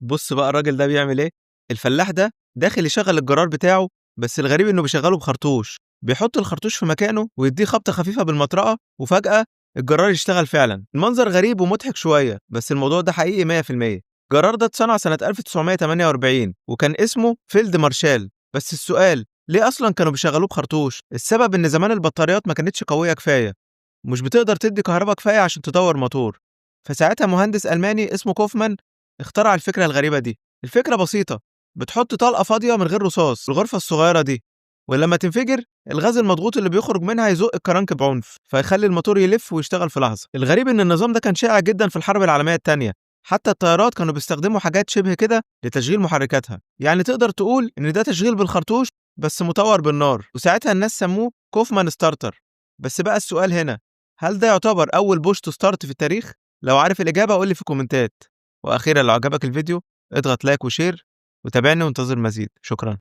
بص بقى الراجل ده بيعمل ايه. الفلاح ده داخل يشغل الجرار بتاعه، بس الغريب انه بيشغله بخرطوش. بيحط الخرطوش في مكانه ويديه خبطه خفيفه بالمطرقه، وفجاه الجرار يشتغل فعلا. المنظر غريب ومضحك شويه، بس الموضوع ده حقيقي 100%. الجرار ده اتصنع سنه 1948 وكان اسمه فيلد مارشال. بس السؤال، ليه اصلا كانوا بيشغلوه بخرطوش؟ السبب ان زمان البطاريات ما كانتش قويه كفايه، مش بتقدر تدي كهرباء كفايه عشان تدور موتور. فساعتها مهندس الماني اسمه كوفمان اخترع الفكره الغريبه دي. الفكره بسيطه، بتحط طلقه فاضيه من غير رصاص في الغرفه الصغيره دي، ولما تنفجر الغاز المضغوط اللي بيخرج منها يزق الكرنك بعنف، فيخلي الموتور يلف ويشتغل في لحظه. الغريب ان النظام ده كان شائع جدا في الحرب العالميه الثانيه. حتى الطيارات كانوا بيستخدموا حاجات شبه كده لتشغيل محركاتها. يعني تقدر تقول ان ده تشغيل بالخرطوش بس مطور بالنار، وساعتها الناس سموه كوفمان ستارتر. بس بقى السؤال هنا، هل ده يعتبر اول بوش تو ستارت في التاريخ؟ لو عارف الاجابه قول لي في الكومنتات. واخيرا لو عجبك الفيديو اضغط لايك وشير، وتابعني وانتظر مزيد. شكرا.